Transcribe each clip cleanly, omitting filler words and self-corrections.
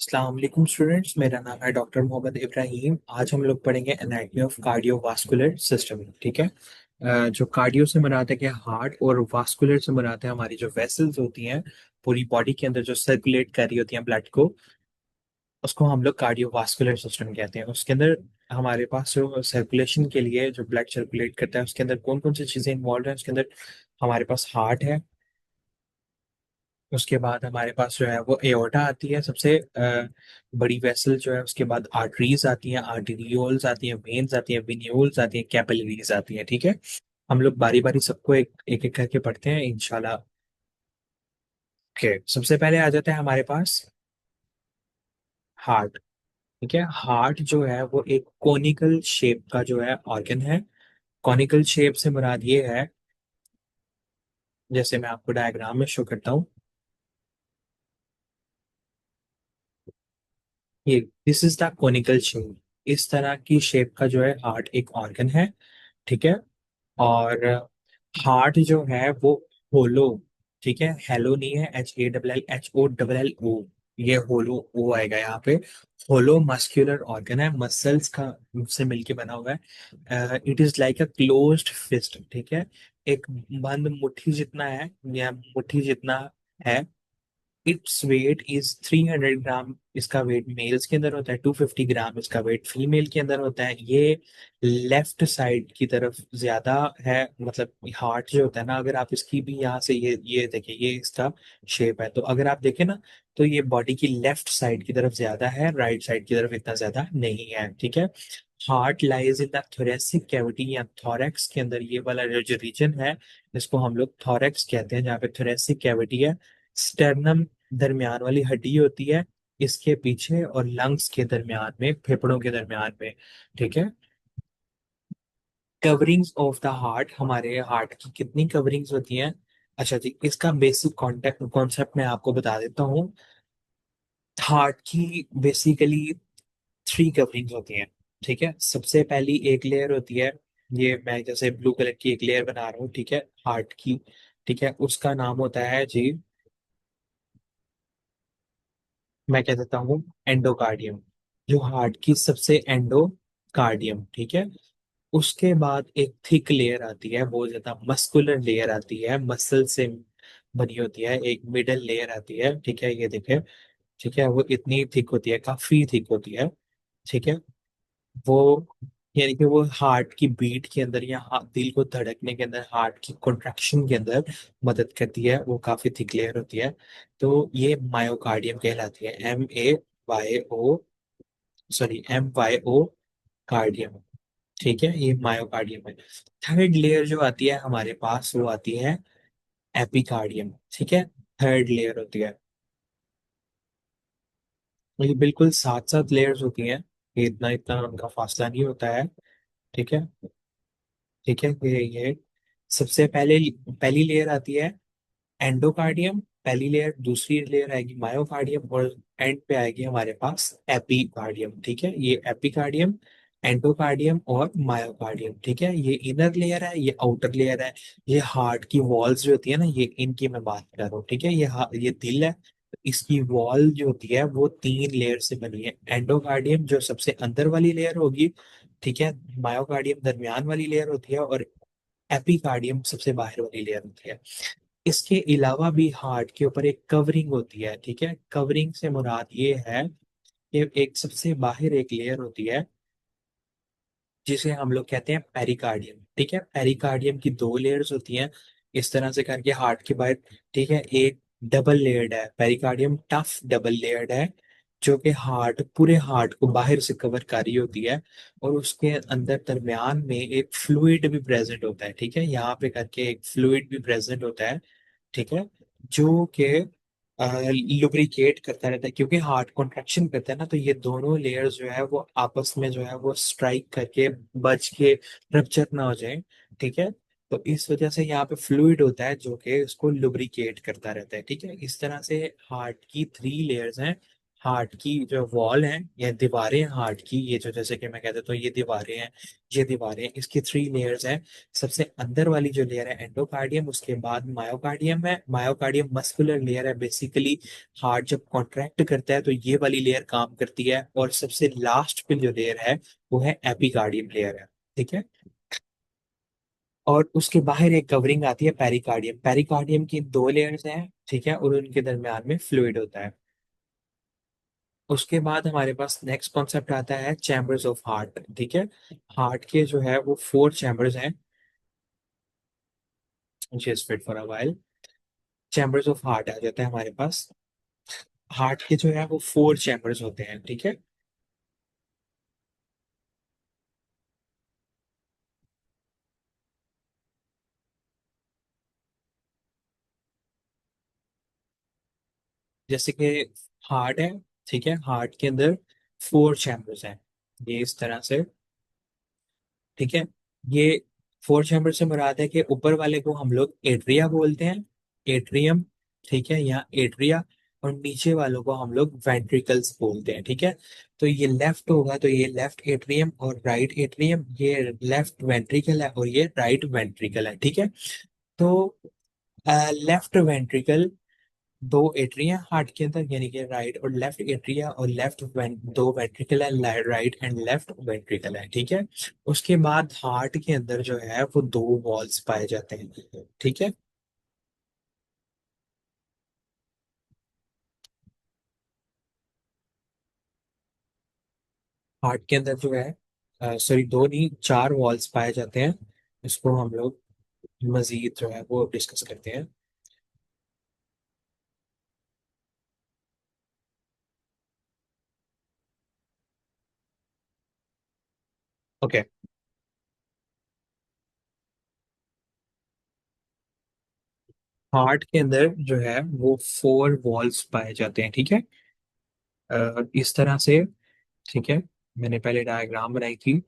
अस्सलाम वालेकुम स्टूडेंट्स, मेरा नाम है डॉक्टर मोहम्मद इब्राहिम। आज हम लोग पढ़ेंगे एनाटॉमी ऑफ कार्डियोवास्कुलर सिस्टम। ठीक है। जो कार्डियो से मराते हैं कि हार्ट, और वास्कुलर से मराते हैं हमारी जो वेसल्स होती हैं पूरी बॉडी के अंदर जो सर्कुलेट कर रही होती हैं ब्लड को, उसको हम लोग कार्डियोवास्कुलर सिस्टम कहते हैं। उसके अंदर हमारे पास जो सर्कुलेशन के लिए जो ब्लड सर्कुलेट करता है उसके अंदर कौन कौन सी चीजें इन्वॉल्व हैं। उसके अंदर हमारे पास हार्ट है। उसके बाद हमारे पास जो है वो एओर्टा आती है, सबसे बड़ी वेसल जो है। उसके बाद आर्टरीज आती हैं, आर्टेरियोल्स आती हैं, वेन्स आती हैं, विन्यूल्स आती हैं, कैपिलरीज आती हैं। ठीक है। हम लोग बारी बारी सबको एक एक एक करके पढ़ते हैं इंशाल्लाह। ओके, सबसे पहले आ जाता है हमारे पास हार्ट। ठीक है। हार्ट जो है वो एक कोनिकल शेप का जो है ऑर्गन है। कॉनिकल शेप से मुराद ये है, जैसे मैं आपको डायग्राम में शो करता हूँ, ये this is the conical shape. इस तरह की शेप का जो है हार्ट एक ऑर्गन है। ठीक है। और हार्ट जो है वो होलो, ठीक है, हेलो नहीं है, HALLHOLLO, ये होलो ओ आएगा यहाँ पे। होलो मस्क्यूलर ऑर्गन है, मसल्स का से मिलके बना हुआ है। It is like a closed fist. ठीक है। एक बंद मुट्ठी जितना है, या मुट्ठी जितना है। इट्स वेट इज 300 ग्राम, इसका वेट मेल्स के अंदर होता है। 250 ग्राम इसका वेट फीमेल के अंदर होता है। ये लेफ्ट साइड की तरफ ज्यादा है। मतलब हार्ट जो होता है ना, अगर आप इसकी भी यहाँ से ये देखिए, ये इसका शेप है, तो अगर आप देखें ना, तो ये बॉडी की लेफ्ट साइड की तरफ ज्यादा है, राइट साइड की तरफ इतना ज्यादा नहीं है। ठीक है। Heart lies in the thoracic cavity, या थोरेक्स के अंदर। ये वाला जो रीजन है इसको हम लोग थोरेक्स कहते हैं, जहाँ पे थोरेसिक कैविटी है। स्टर्नम दरमियान वाली हड्डी होती है इसके पीछे, और लंग्स के दरमियान में, फेफड़ों के दरमियान में। ठीक है। कवरिंग्स ऑफ द हार्ट, हमारे हार्ट की कितनी कवरिंग्स होती हैं? अच्छा जी, इसका बेसिक कॉन्टेक्ट कॉन्सेप्ट मैं आपको बता देता हूँ। हार्ट की बेसिकली थ्री कवरिंग्स होती हैं। ठीक है। सबसे पहली एक लेयर होती है, ये मैं जैसे ब्लू कलर की एक लेयर बना रहा हूँ, ठीक है, हार्ट की। ठीक है। उसका नाम होता है जी, मैं कह देता हूँ एंडोकार्डियम। जो हार्ट की सबसे एंडोकार्डियम। ठीक है। उसके बाद एक थिक लेयर आती है, बहुत ज्यादा मस्कुलर लेयर आती है, मसल से बनी होती है। एक मिडल लेयर आती है, ठीक है, ये देखें। ठीक है। वो इतनी थिक होती है, काफी थिक होती है। ठीक है। वो यानी कि वो हार्ट की बीट के अंदर, या दिल को धड़कने के अंदर, हार्ट की कॉन्ट्रैक्शन के अंदर मदद करती है। वो काफी थिक लेयर होती है। तो ये मायोकार्डियम कहलाती है, MAYO, सॉरी MYO कार्डियम। ठीक है, ये मायोकार्डियम है। थर्ड लेयर जो आती है हमारे पास, वो आती है एपिकार्डियम। ठीक है। थर्ड लेयर होती है। ये बिल्कुल साथ साथ लेयर्स होती हैं, ये इतना इतना उनका फासला नहीं होता है। ठीक है। ठीक है। ये सबसे पहले पहली लेयर आती है एंडोकार्डियम, पहली लेयर। दूसरी लेयर आएगी मायोकार्डियम, और एंड पे आएगी हमारे पास एपिकार्डियम। ठीक है। ये एपिकार्डियम, एंडोकार्डियम और मायोकार्डियम। ठीक है। ये इनर लेयर है, ये आउटर लेयर है। ये हार्ट की वॉल्स जो होती है ना, ये इनकी मैं बात कर रहा हूँ। ठीक है। ये दिल है, इसकी वॉल जो होती है वो 3 लेयर से बनी है। एंडोकार्डियम जो सबसे अंदर वाली लेयर होगी, ठीक है, मायोकार्डियम दरमियान वाली लेयर होती है, और एपिकार्डियम सबसे बाहर वाली लेयर होती है। इसके अलावा भी हार्ट के ऊपर एक कवरिंग होती है। ठीक है। कवरिंग से मुराद ये है कि एक सबसे बाहर एक लेयर होती है जिसे हम लोग कहते हैं पेरिकार्डियम। ठीक है। पेरिकार्डियम की 2 लेयर्स होती हैं, इस तरह से करके हार्ट के बाहर। ठीक है। एक डबल लेयर्ड है पेरिकार्डियम, टफ डबल लेयर्ड है, जो कि हार्ट, पूरे हार्ट को बाहर से कवर कर रही होती है। और उसके अंदर दरमियान में एक फ्लूइड भी प्रेजेंट होता है। ठीक है। यहाँ पे करके एक फ्लूइड भी प्रेजेंट होता है। ठीक है। जो कि लुब्रिकेट करता रहता है, क्योंकि हार्ट कॉन्ट्रैक्शन करता है ना, तो ये दोनों लेयर्स जो है वो आपस में जो है वो स्ट्राइक करके बच के रप्चर ना हो जाए। ठीक है। तो इस वजह से यहाँ पे फ्लूइड होता है जो कि उसको लुब्रिकेट करता रहता है। ठीक है। इस तरह से हार्ट की 3 लेयर्स हैं। हार्ट की जो वॉल है या दीवारें हैं हार्ट की, ये जो जैसे कि मैं कह देता हूँ ये दीवारें हैं, ये दीवारें, इसकी थ्री लेयर्स हैं। सबसे अंदर वाली जो लेयर है एंडोकार्डियम, उसके बाद मायोकार्डियम है। मायोकार्डियम मस्कुलर लेयर है बेसिकली। हार्ट जब कॉन्ट्रैक्ट करता है तो ये वाली लेयर काम करती है। और सबसे लास्ट पे जो लेयर है वो है एपिकार्डियम लेयर है। ठीक है। और उसके बाहर एक कवरिंग आती है पेरिकार्डियम। पेरिकार्डियम की दो लेयर्स हैं, ठीक है, और उनके दरमियान में फ्लूइड होता है। उसके बाद हमारे पास नेक्स्ट कॉन्सेप्ट आता है चैम्बर्स ऑफ हार्ट। ठीक है। हार्ट के जो है वो फोर चैम्बर्स हैं। Just wait for a while. Chambers of heart आ जाता है हमारे पास। हार्ट के जो है वो फोर चैम्बर्स होते हैं। ठीक है। जैसे कि हार्ट है, ठीक है, हार्ट के अंदर फोर चैम्बर्स हैं, ये इस तरह से। ठीक है। ये फोर चैम्बर से मुराद है कि ऊपर वाले को हम लोग एट्रिया बोलते हैं, एट्रियम। ठीक है, यहाँ एट्रिया। और नीचे वालों को हम लोग वेंट्रिकल्स बोलते हैं। ठीक है। तो ये लेफ्ट होगा तो ये लेफ्ट एट्रियम और राइट एट्रियम, ये लेफ्ट वेंट्रिकल है और ये राइट वेंट्रिकल है। ठीक है। तो लेफ्ट वेंट्रिकल, दो एट्रिया हार्ट के अंदर, यानी कि राइट और लेफ्ट एट्रिया, और दो वेंट्रिकल है, राइट एंड लेफ्ट वेंट्रिकल है। ठीक है। उसके बाद हार्ट के अंदर जो है वो दो वॉल्स पाए जाते हैं। ठीक है। हार्ट के अंदर जो है सॉरी दो नहीं चार वॉल्स पाए जाते हैं। इसको हम लोग मजीद जो है वो डिस्कस करते हैं। ओके। हार्ट के अंदर जो है वो फोर वॉल्स पाए जाते हैं। ठीक है। इस तरह से। ठीक है। मैंने पहले डायग्राम बनाई थी।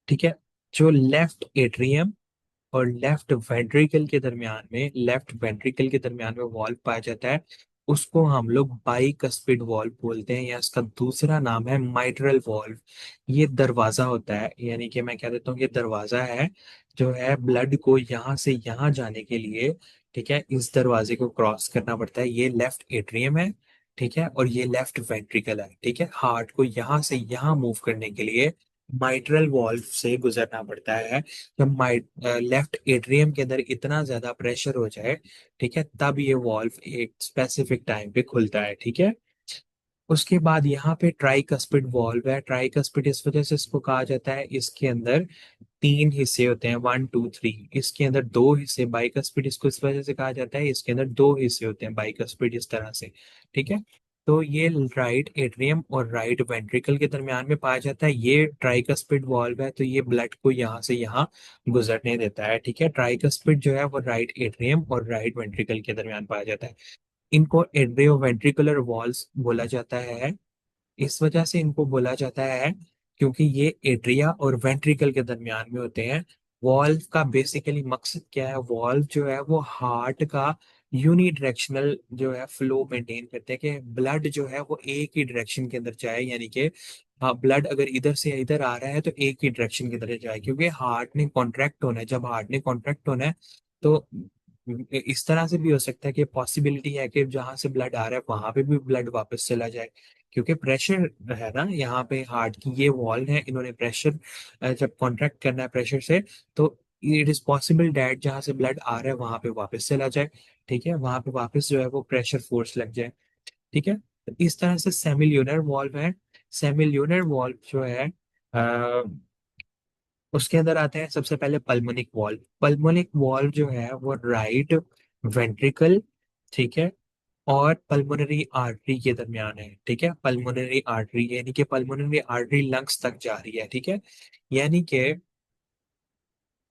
ठीक है। जो लेफ्ट एट्रियम और लेफ्ट वेंट्रिकल के दरमियान में, लेफ्ट वेंट्रिकल के दरमियान में वॉल्व पाया जाता है, उसको हम लोग बाइकस्पिड वॉल्व बोलते हैं, या इसका दूसरा नाम है माइट्रल वॉल्व। ये दरवाजा होता है, यानी कि मैं कह देता हूँ ये दरवाजा है जो है ब्लड को यहाँ से यहाँ जाने के लिए। ठीक है, इस दरवाजे को क्रॉस करना पड़ता है। ये लेफ्ट एट्रियम है। ठीक है। और ये लेफ्ट वेंट्रिकल है। ठीक है। हार्ट को यहाँ से यहाँ मूव करने के लिए माइट्रल वॉल्व से गुजरना पड़ता है। जब माइट लेफ्ट एट्रियम के अंदर इतना ज्यादा प्रेशर हो जाए, ठीक है, तब ये वॉल्व एक स्पेसिफिक टाइम पे खुलता है। ठीक है। उसके बाद यहाँ पे ट्राइकस्पिड वॉल्व है। ट्राइकस्पिड इस वजह से इसको कहा जाता है, इसके अंदर तीन हिस्से होते हैं, वन टू थ्री। इसके अंदर दो हिस्से, बाइकस्पिड इसको इस वजह से कहा जाता है, इसके अंदर दो हिस्से होते हैं बाइकस्पिड इस तरह से। ठीक है। तो ये राइट एट्रियम और राइट वेंट्रिकल के दरमियान में पाया जाता है। ये ट्राइकस्पिड वॉल्व है, तो ये ब्लड को यहाँ से यहाँ गुजरने देता है। ठीक है। ट्राइकस्पिड जो है वो राइट एट्रियम और राइट वेंट्रिकल के दरमियान पाया जाता है। इनको एट्रियो वेंट्रिकुलर वॉल्स बोला जाता है। इस वजह से इनको बोला जाता है क्योंकि ये एट्रिया और वेंट्रिकल के दरमियान में होते हैं। वॉल्व का बेसिकली मकसद क्या है? वॉल्व जो है वो हार्ट का यूनिडायरेक्शनल जो है फ्लो मेंटेन करते हैं, कि ब्लड जो है वो एक ही डायरेक्शन के अंदर जाए, यानी कि हाँ, ब्लड अगर इधर से इधर आ रहा है तो एक ही डायरेक्शन की तरह जाए, क्योंकि हार्ट ने कॉन्ट्रैक्ट होना है। जब हार्ट ने कॉन्ट्रैक्ट होना है तो इस तरह से भी हो सकता है कि पॉसिबिलिटी है कि जहां से ब्लड आ रहा है वहां पे भी ब्लड वापस चला जाए, क्योंकि प्रेशर है ना यहाँ पे। हार्ट की ये वॉल है, इन्होंने प्रेशर जब कॉन्ट्रैक्ट करना है प्रेशर से, तो इट इज पॉसिबल डैट जहां से ब्लड आ रहा है वहां पे वापस चला जाए। ठीक है, वहां पे वापस जो है वो प्रेशर फोर्स लग जाए। ठीक है। तो इस तरह से सेमिल्यूनर वॉल्व है। सेमिल्यूनर वॉल्व जो है उसके अंदर आते हैं सबसे पहले पल्मोनिक वॉल्व। पल्मोनिक वॉल्व जो है वो राइट वेंट्रिकल, ठीक है, और पल्मोनरी आर्टरी के दरमियान है। ठीक है, पल्मोनरी आर्टरी यानी कि पल्मोनरी आर्टरी लंग्स तक जा रही है। ठीक है। यानी कि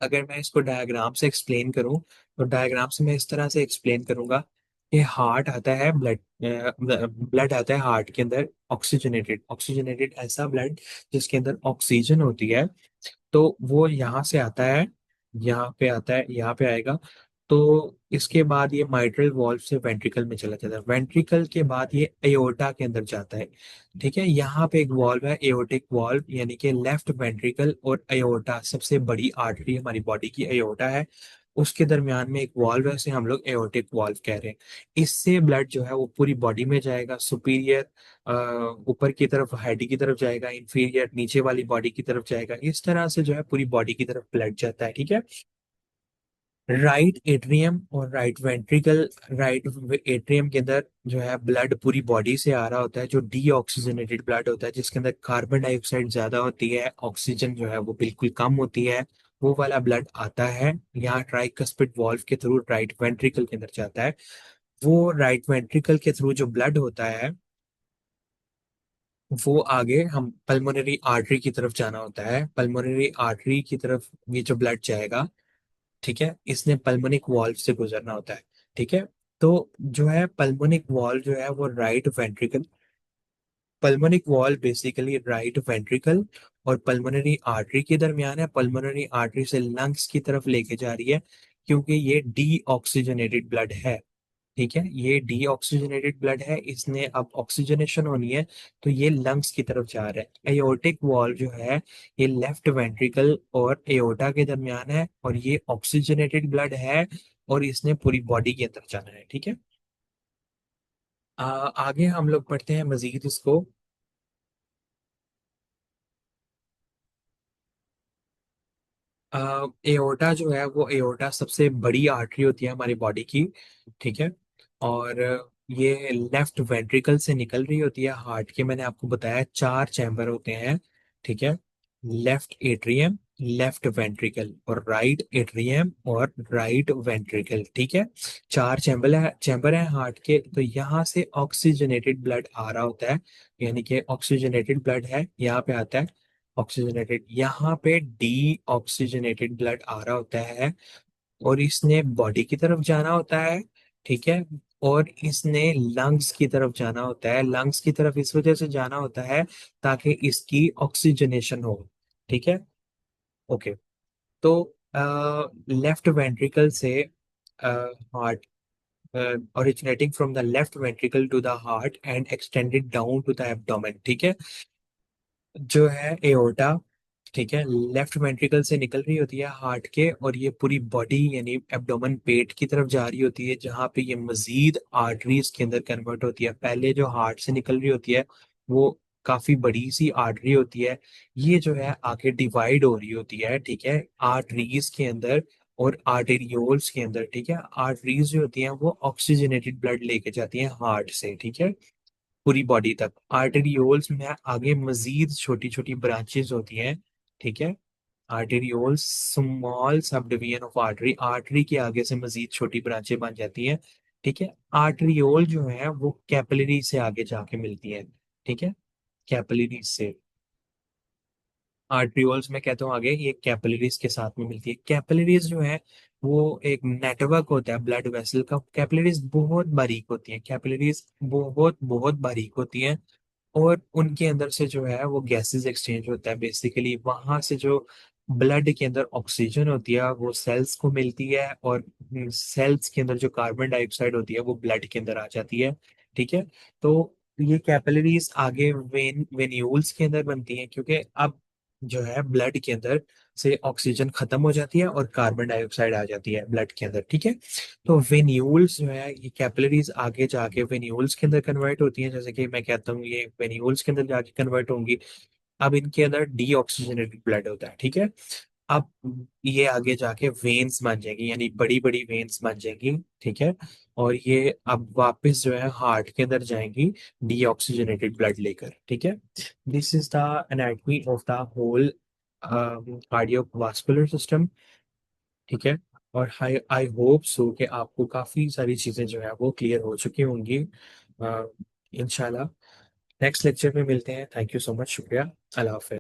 अगर मैं इसको डायग्राम से एक्सप्लेन करूं, तो डायग्राम से मैं इस तरह से एक्सप्लेन करूंगा कि हार्ट आता है, ब्लड ब्लड आता है हार्ट के अंदर, ऑक्सीजनेटेड ऑक्सीजनेटेड ऐसा ब्लड जिसके अंदर ऑक्सीजन होती है। तो वो यहाँ से आता है, यहाँ पे आता है, यहाँ पे आएगा। तो इसके बाद ये माइट्रल वॉल्व से वेंट्रिकल में चला जाता है, वेंट्रिकल के बाद ये एओर्टा के अंदर जाता है। ठीक है, यहाँ पे एक वॉल्व है एओर्टिक वॉल्व, यानी कि लेफ्ट वेंट्रिकल और एओर्टा, सबसे बड़ी आर्टरी हमारी बॉडी की एओर्टा है, उसके दरमियान में एक वॉल्व है, उसे हम लोग एओर्टिक वॉल्व कह रहे हैं। इससे ब्लड जो है वो पूरी बॉडी में जाएगा, सुपीरियर ऊपर की तरफ हेड की तरफ जाएगा, इंफीरियर नीचे वाली बॉडी की तरफ जाएगा, इस तरह से जो है पूरी बॉडी की तरफ ब्लड जाता है। ठीक है, राइट एट्रियम और राइट वेंट्रिकल, राइट एट्रियम के अंदर जो है ब्लड पूरी बॉडी से आ रहा होता है, जो डीऑक्सीजनेटेड ब्लड होता है, जिसके अंदर कार्बन डाइऑक्साइड ज्यादा होती है, ऑक्सीजन जो है वो बिल्कुल कम होती है, वो वाला ब्लड आता है यहाँ ट्राइकस्पिड वॉल्व के थ्रू राइट वेंट्रिकल के अंदर जाता है। वो राइट वेंट्रिकल के थ्रू जो ब्लड होता है वो आगे हम पल्मोनरी आर्टरी की तरफ जाना होता है, पल्मोनरी आर्टरी की तरफ ये जो ब्लड जाएगा, ठीक है, इसने पल्मोनिक वॉल्व से गुजरना होता है। ठीक है, तो जो है पल्मोनिक वॉल्व जो है वो right ventricle, pulmonic valve basically right ventricle और पल्मोनरी आर्टरी के दरमियान है, पल्मोनरी आर्टरी से लंग्स की तरफ लेके जा रही है, क्योंकि ये डीऑक्सीजनेटेड ब्लड है। ठीक है, ये डीऑक्सीजनेटेड ब्लड है, इसने अब ऑक्सीजनेशन होनी है, तो ये लंग्स की तरफ जा रहा है। एयोर्टिक वॉल्व जो है ये लेफ्ट वेंट्रिकल और एयोर्टा के दरमियान है, और ये ऑक्सीजनेटेड ब्लड है, और इसने पूरी बॉडी के अंदर जाना है। ठीक है, आगे हम लोग पढ़ते हैं मजीद इसको। एओर्टा जो है वो एओर्टा सबसे बड़ी आर्टरी होती है हमारी बॉडी की। ठीक है, और ये लेफ्ट वेंट्रिकल से निकल रही होती है हार्ट के, मैंने आपको बताया 4 चैम्बर होते हैं। ठीक है, लेफ्ट एट्रियम, लेफ्ट वेंट्रिकल और राइट एट्रियम और राइट वेंट्रिकल। ठीक है, 4 चैम्बर है हार्ट के, तो यहाँ से ऑक्सीजनेटेड ब्लड आ रहा होता है, यानी कि ऑक्सीजनेटेड ब्लड है यहाँ पे आता है, ऑक्सीजनेटेड, यहाँ पे डी ऑक्सीजनेटेड ब्लड आ रहा होता है, और इसने बॉडी की तरफ जाना होता है। ठीक है, और इसने लंग्स की तरफ जाना होता है, लंग्स की तरफ इस वजह से जाना होता है ताकि इसकी ऑक्सीजनेशन हो। ठीक है, ओके, तो लेफ्ट वेंट्रिकल से heart, originating from the left ventricle to the heart and extended down to the abdomen। ठीक है, जो है एओर्टा, ठीक है, लेफ्ट वेंट्रिकल से निकल रही होती है हार्ट के, और ये पूरी बॉडी यानी एब्डोमेन पेट की तरफ जा रही होती है, जहाँ पे ये मजीद आर्टरीज के अंदर कन्वर्ट होती है। पहले जो हार्ट से निकल रही होती है वो काफी बड़ी सी आर्टरी होती है, ये जो है आगे डिवाइड हो रही होती है। ठीक है, आर्टरीज के अंदर और आर्टेरियोल्स के अंदर। ठीक है, आर्टरीज जो होती हैं वो ऑक्सीजनेटेड ब्लड लेके जाती हैं हार्ट से, ठीक है, पूरी बॉडी तक। आर्टेरियोल्स में आगे मजीद छोटी छोटी ब्रांचेस होती हैं। ठीक है, arterioles small sub division of artery, artery के आगे से मजीद छोटी ब्रांचें बन जाती हैं। ठीक है, आर्टरियोल जो है वो कैपिलरी से आगे जाके मिलती है। ठीक है, कैपिलरी से, आर्टरियोल्स में कहता हूँ आगे, ये कैपिलरीज के साथ में मिलती है। कैपिलरीज जो है वो एक नेटवर्क होता है ब्लड वेसल का, कैपिलरीज बहुत बारीक होती है, कैपिलरीज बहुत बहुत बारीक होती हैं, और उनके अंदर से जो है वो गैसेस एक्सचेंज होता है, बेसिकली वहां से जो ब्लड के अंदर ऑक्सीजन होती है वो सेल्स को मिलती है, और सेल्स के अंदर जो कार्बन डाइऑक्साइड होती है वो ब्लड के अंदर आ जाती है। ठीक है, तो ये कैपिलरीज आगे वेन्यूल्स के अंदर बनती हैं, क्योंकि अब जो है ब्लड के अंदर से ऑक्सीजन खत्म हो जाती है और कार्बन डाइऑक्साइड आ जाती है ब्लड के अंदर। ठीक है, तो वेन्यूल्स जो है ये कैपिलरीज आगे जाके वेन्यूल्स के अंदर कन्वर्ट होती हैं, जैसे कि मैं कहता हूँ ये वेन्यूल्स के अंदर जाके कन्वर्ट होंगी। अब इनके अंदर डीऑक्सीजनेटेड ब्लड होता है। ठीक है, अब ये आगे जाके वेन्स बन जाएंगी, यानी बड़ी बड़ी वेन्स बन जाएंगी। ठीक है, और ये अब वापस जो है हार्ट के अंदर जाएंगी डीऑक्सीजनेटेड ब्लड लेकर। ठीक है, this is the anatomy of the whole cardiovascular system. ठीक है, और आई आई होप सो कि आपको काफी सारी चीजें जो है वो क्लियर हो चुकी होंगी। इंशाल्लाह नेक्स्ट लेक्चर में मिलते हैं। थैंक यू सो मच, शुक्रिया, अल्लाह हाफिज।